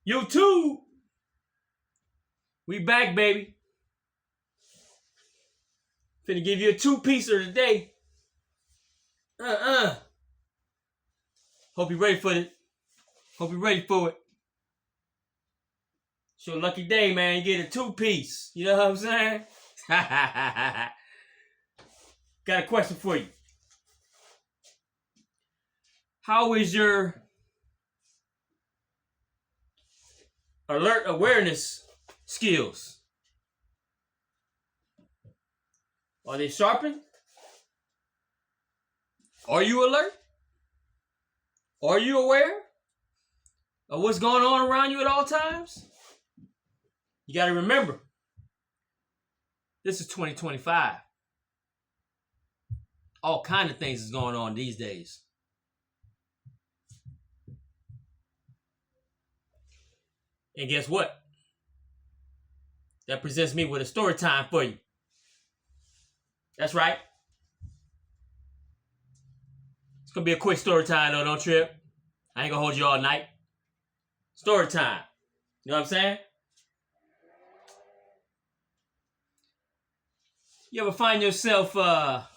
YouTube, we back, baby. Finna give you a two-piecer today. Hope you're ready for it. Hope you're ready for it. It's your lucky day, man. You get a two-piece. You know what I'm saying? Got a question for you. How is your alert awareness skills? Are they sharpened? Are you alert? Are you aware of what's going on around you at all times? You got to remember, this is 2025. All kind of things is going on these days. And guess what? That presents me with a story time for you. That's right. It's going to be a quick story time, though. Don't trip. I ain't going to hold you all night. Story time. You know what I'm saying? You ever find yourself at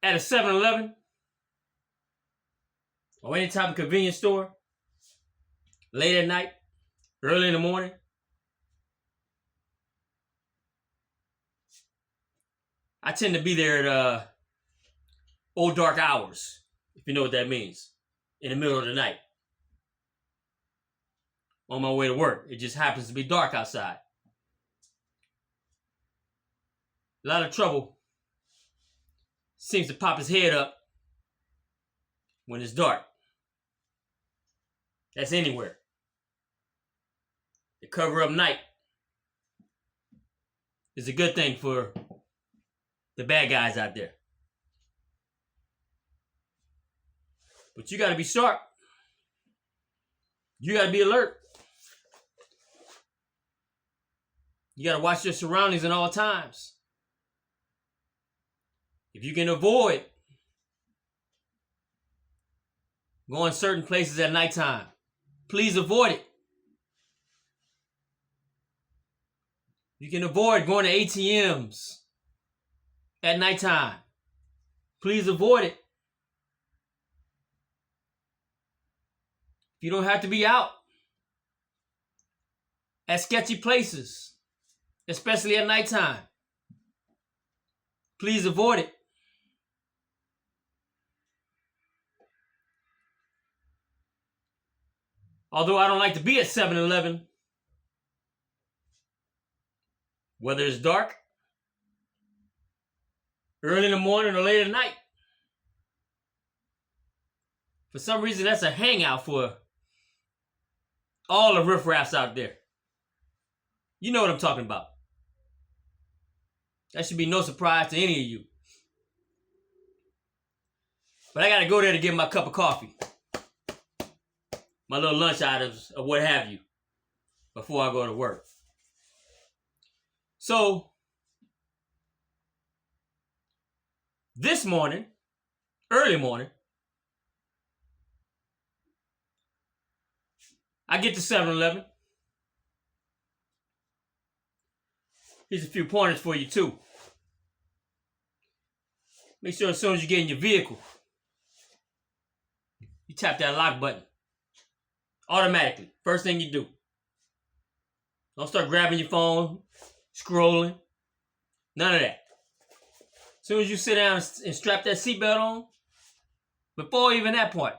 a 7-Eleven or any type of convenience store late at night, early in the morning? I tend to be there at old dark hours, if you know what that means, in the middle of the night. On my way to work. It just happens to be dark outside. A lot of trouble seems to pop his head up when it's dark. That's anywhere. The cover up night is a good thing for the bad guys out there. But you got to be sharp. You got to be alert. You got to watch your surroundings at all times. If you can avoid going certain places at nighttime, please avoid it. You can avoid going to ATMs at nighttime. Please avoid it. You don't have to be out at sketchy places, especially at nighttime. Please avoid it. Although I don't like to be at 7-Eleven, whether it's dark, early in the morning, or late at night. For some reason, that's a hangout for all the riffraffs out there. You know what I'm talking about. That should be no surprise to any of you. But I gotta go there to get my cup of coffee. My little lunch items or what have you before I go to work. So, this morning, early morning, I get to 7-Eleven. Here's a few pointers for you too. Make sure as soon as you get in your vehicle, you tap that lock button. Automatically. First thing you do. Don't start grabbing your phone, scrolling. None of that. As soon as you sit down and strap that seatbelt on, before even that point,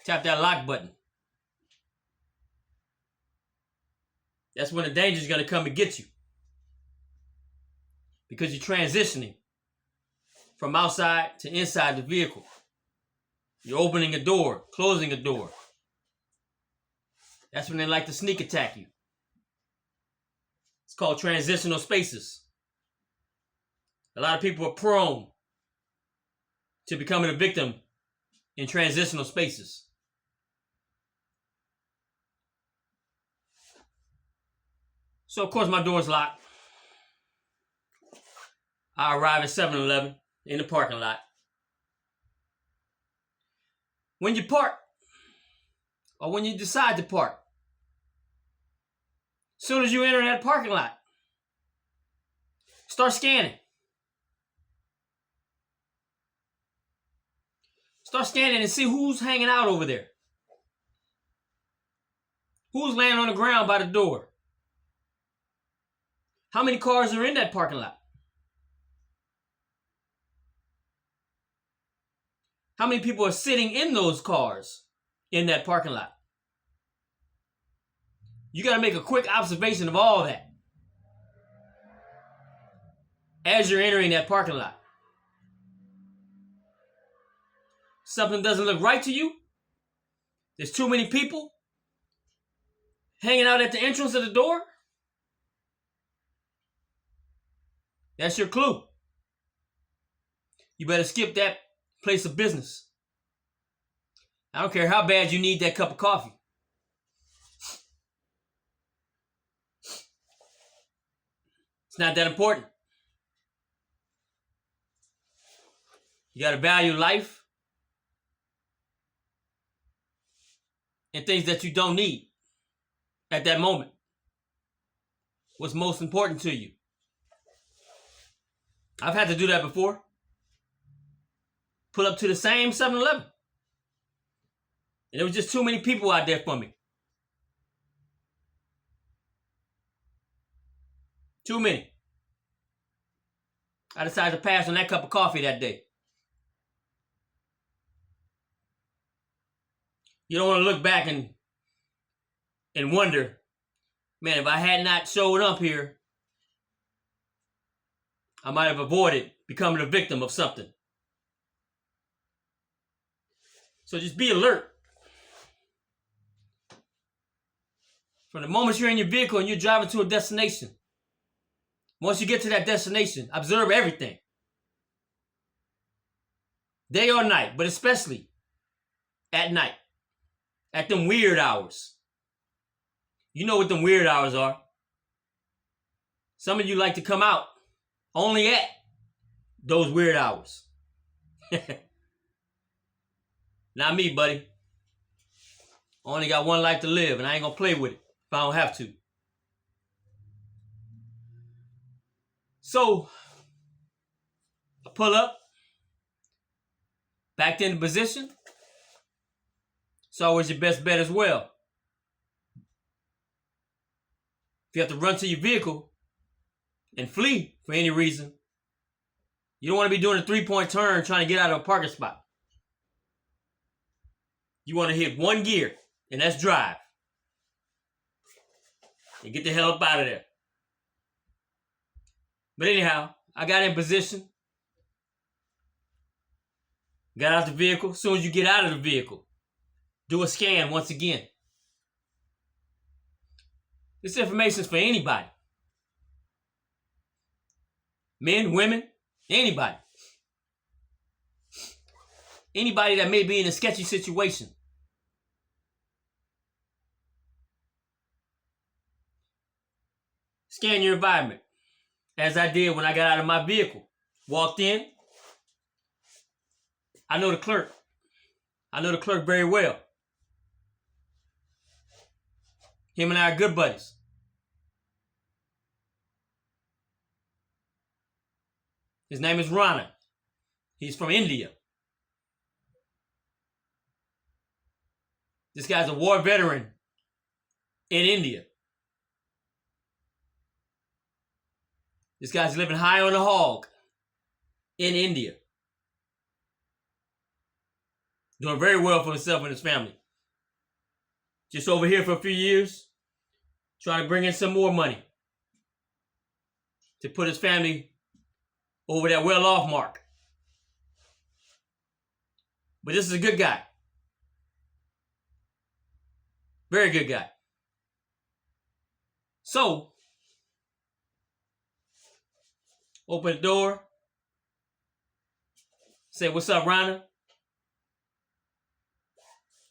tap that lock button. That's when the danger is going to come and get you. Because you're transitioning from outside to inside the vehicle. You're opening a door, closing a door. That's when they like to sneak attack you. It's called transitional spaces. A lot of people are prone to becoming a victim in transitional spaces. So, of course, my door's locked. I arrive at 7-Eleven in the parking lot. when you park or when you decide to park, as soon as you enter that parking lot, start scanning. Start scanning and see who's hanging out over there. Who's laying on the ground by the door? How many cars are in that parking lot? How many people are sitting in those cars in that parking lot? You got to make a quick observation of all that as you're entering that parking lot. Something doesn't look right to you. There's too many people hanging out at the entrance of the door. That's your clue. You better skip that place of business. I don't care how bad you need that cup of coffee. It's not that important. You got to value life and things that you don't need at that moment. What's most important to you? I've had to do that before. Pull up to the same 7-Eleven. And there was just too many people out there for me. Too many. I decided to pass on that cup of coffee that day. You don't want to look back and wonder, man, if I had not showed up here, I might have avoided becoming a victim of something. So just be alert. From the moment you're in your vehicle and you're driving to a destination, once you get to that destination, observe everything. Day or night, but especially at night. At them weird hours. You know what them weird hours are. Some of you like to come out only at those weird hours. Not me, buddy. I only got one life to live, and I ain't gonna play with it if I don't have to. So, I pull up, backed into position. It's always your best bet as well. If you have to run to your vehicle and flee for any reason, you don't want to be doing a 3-point turn trying to get out of a parking spot. You want to hit one gear, and that's drive. And get the hell up out of there. But anyhow, I got in position. Got out the vehicle. As soon as you get out of the vehicle, do a scan once again. This information is for anybody. Men, women, anybody. Anybody that may be in a sketchy situation. Scan your environment. As I did when I got out of my vehicle. Walked in. I know the clerk. I know the clerk very well. Him and I are good buddies. His name is Rana. He's from India. This guy's a war veteran in India. This guy's living high on the hog in India. Doing very well for himself and his family. Just over here for a few years, trying to bring in some more money to put his family over that well-off mark. But this is a good guy. Very good guy. So, open the door. Say, what's up, Rhonda?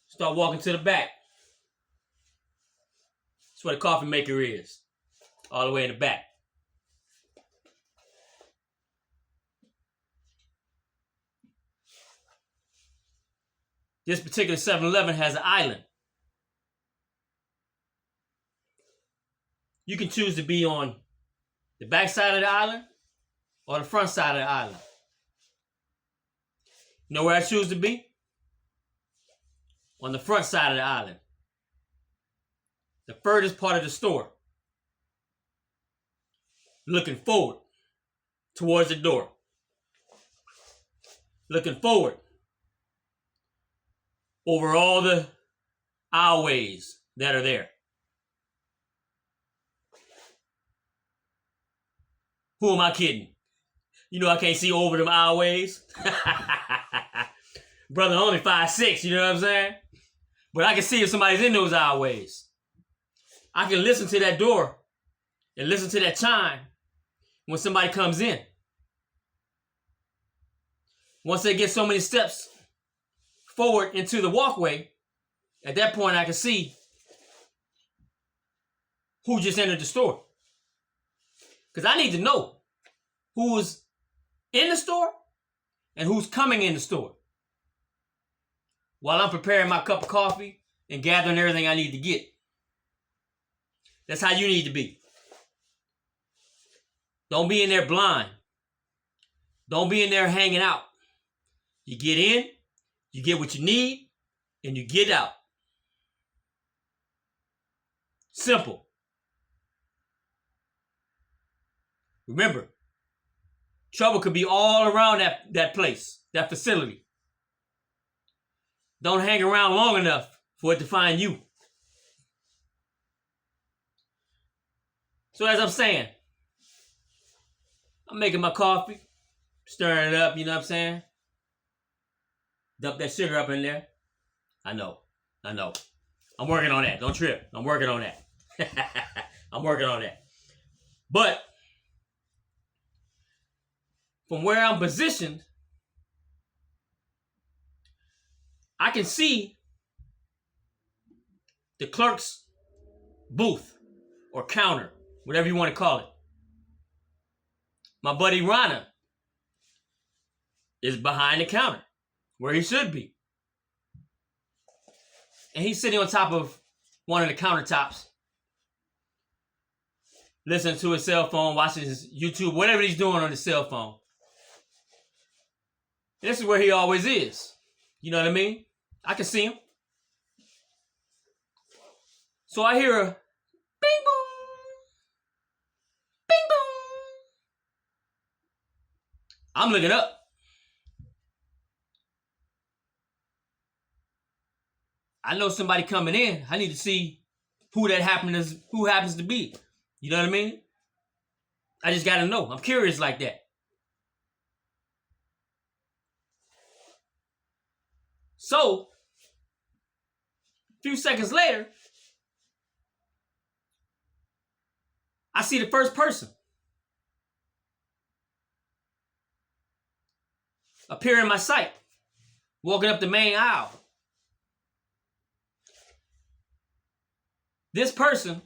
Start walking to the back. That's where the coffee maker is. All the way in the back. this particular 7-Eleven has an island. You can choose to be on the back side of the island or the front side of the island. You know where I choose to be? On the front side of the island. The furthest part of the store. Looking forward towards the door. Looking forward over all the aisleways that are there. Who am I kidding? You know I can't see over them aisleways. Brother, only 5'6", you know what I'm saying? But I can see if somebody's in those aisleways. I can listen to that door and listen to that chime when somebody comes in. Once they get so many steps forward into the walkway, at that point I can see who just entered the store. Because I need to know who's in the store and who's coming in the store while I'm preparing my cup of coffee and gathering everything I need to get. That's how you need to be. Don't be in there blind. Don't be in there hanging out. You get in, you get what you need, and you get out. Simple. Remember, trouble could be all around that place, that facility. Don't hang around long enough for it to find you. So as I'm saying, I'm making my coffee, stirring it up, you know what I'm saying? Dump that sugar up in there. I know. I'm working on that. Don't trip. I'm working on that. I'm working on that. But from where I'm positioned, I can see the clerk's booth or counter, whatever you want to call it. My buddy Rana is behind the counter, where he should be. And he's sitting on top of one of the countertops, listening to his cell phone, watching his YouTube, whatever he's doing on his cell phone. This is where he always is. You know what I mean? I can see him. So I hear a bing boom, bing boom. I'm looking up. I know somebody coming in. I need to see who happens to be. You know what I mean? I just gotta know. I'm curious like that. So, a few seconds later, I see the first person appear in my sight, walking up the main aisle. This person,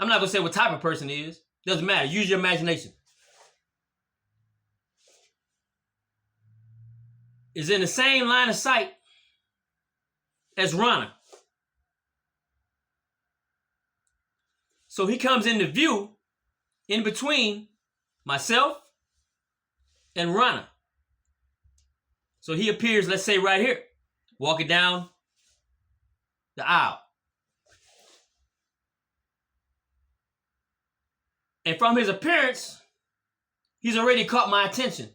I'm not going to say what type of person it is. Doesn't matter. Use your imagination. Is in the same line of sight as Rana. So he comes into view in between myself and Rana. So he appears, let's say right here, walking down the aisle. And from his appearance, he's already caught my attention.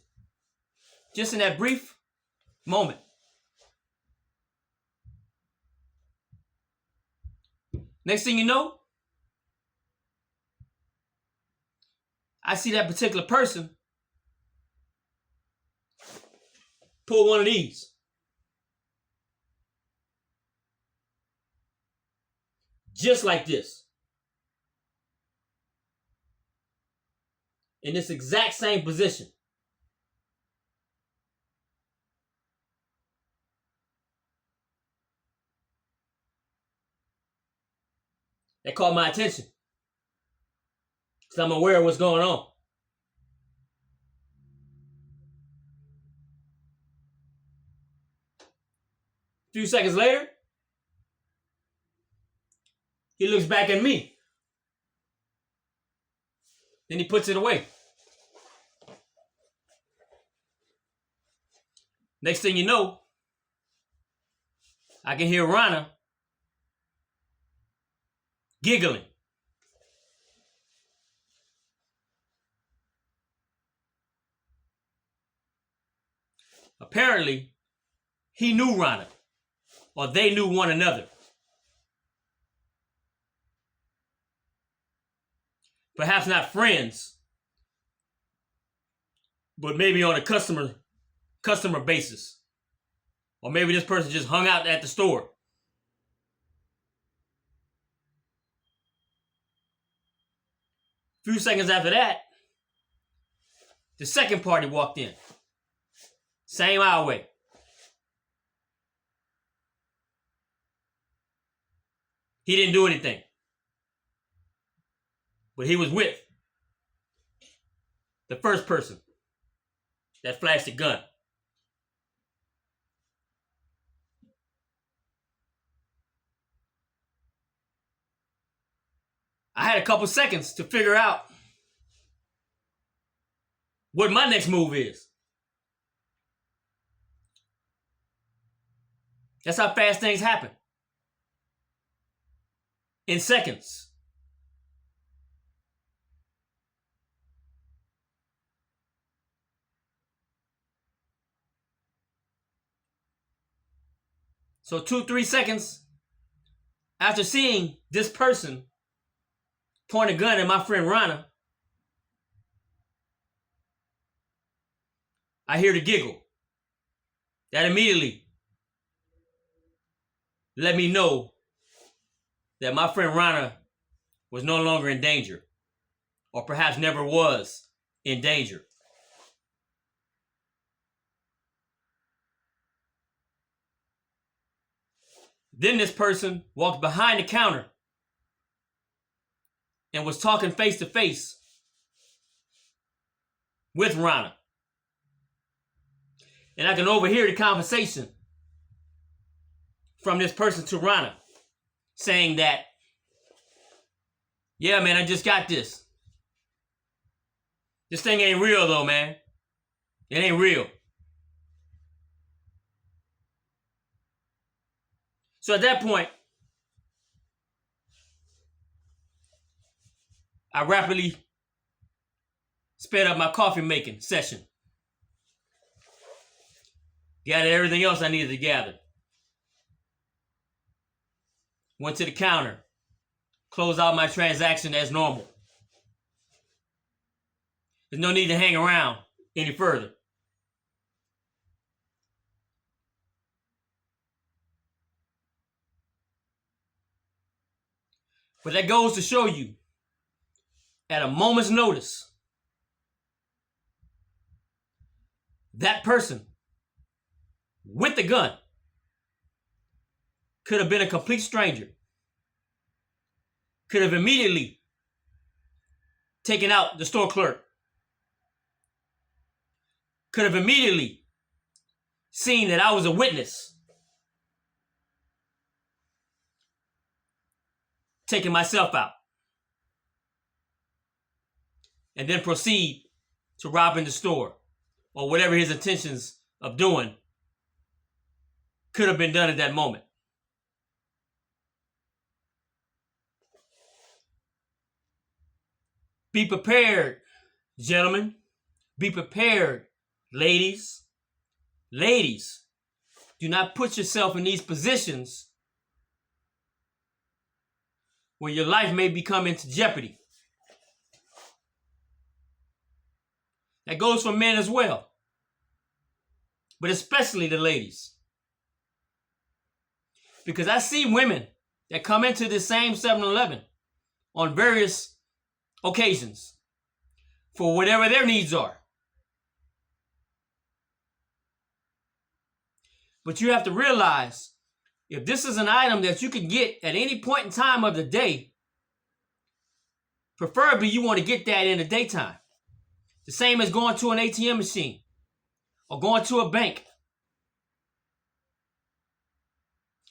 Just in that brief moment. Next thing you know, I see that particular person pull one of these. Just like this. In this exact same position. That caught my attention. Because I'm aware of what's going on. few seconds later, he looks back at me. Then he puts it away. Next thing you know, I can hear Rana giggling. Apparently, he knew Rana, or they knew one another. Perhaps not friends, but maybe on a customer basis. Or maybe this person just hung out at the store. A few seconds after that, the second party walked in. Same aisleway. He didn't do anything. But he was with the first person that flashed a gun. I had a couple seconds to figure out what my next move is. That's how fast things happen. In seconds. So 2-3 seconds after seeing this person point a gun at my friend Rana, I hear the giggle. That immediately let me know that my friend Rana was no longer in danger, or perhaps never was in danger. Then this person walked behind the counter and was talking face to face with Rana. And I can overhear the conversation from this person to Rana saying that, yeah, man, I just got this. This thing ain't real though, man. It ain't real. So at that point, I rapidly sped up my coffee making session. Gathered everything else I needed to gather. Went to the counter. Closed out my transaction as normal. There's no need to hang around any further. But that goes to show you, at a moment's notice, that person with the gun could have been a complete stranger. Could have immediately taken out the store clerk. Could have immediately seen that I was a witness. Taking myself out. And then proceed to robbing the store, or whatever his intentions of doing could have been done at that moment. Be prepared, gentlemen. Be prepared, ladies. Ladies, do not put yourself in these positions where your life may become into jeopardy. That goes for men as well, but especially the ladies. Because I see women that come into this same 7-Eleven on various occasions for whatever their needs are. But you have to realize, if this is an item that you can get at any point in time of the day, preferably you want to get that in the daytime. The same as going to an ATM machine or going to a bank.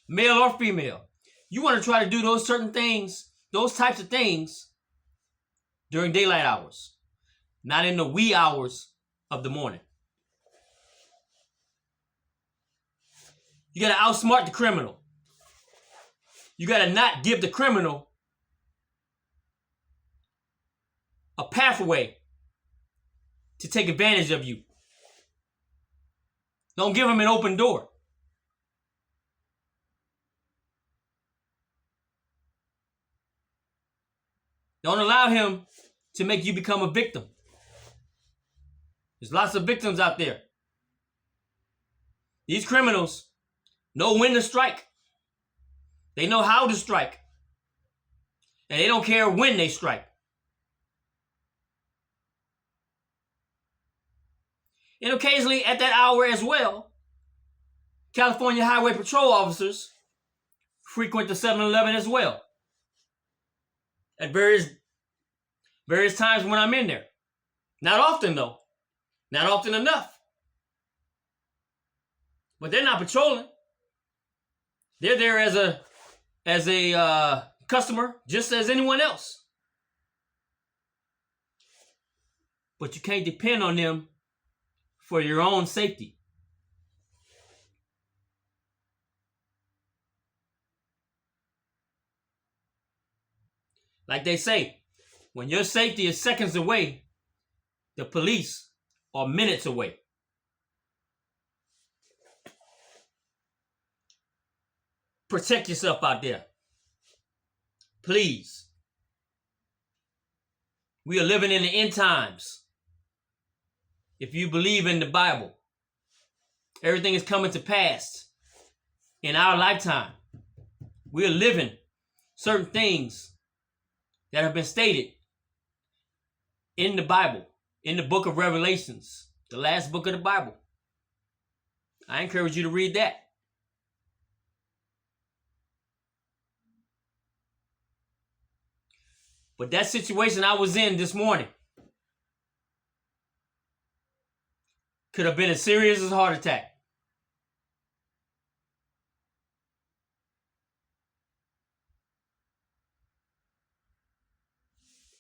male or female. You want to try to do those certain things, those types of things during daylight hours, not in the wee hours of the morning. You got to outsmart the criminal. You got to not give the criminal a pathway to take advantage of you. Don't give him an open door. Don't allow him to make you become a victim. There's lots of victims out there. These criminals know when to strike. They know how to strike. And they don't care when they strike. And occasionally at that hour as well, California Highway Patrol officers frequent the 7-Eleven as well. At various times when I'm in there. Not often though. Not often enough. But they're not patrolling. They're there as a customer, just as anyone else. But you can't depend on them for your own safety. Like they say, when your safety is seconds away, the police are minutes away. Protect yourself out there. Please. We are living in the end times. If you believe in the Bible, everything is coming to pass in our lifetime. We are living certain things that have been stated in the Bible, in the book of Revelations, the last book of the Bible. I encourage you to read that. But that situation I was in this morning could have been as serious as a heart attack.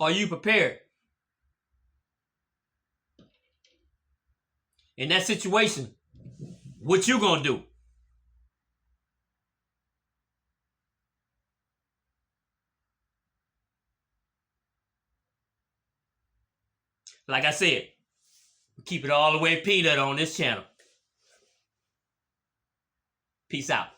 Are you prepared? In that situation, what you gonna do? Like I said, we keep it all the way peanut on this channel. Peace out.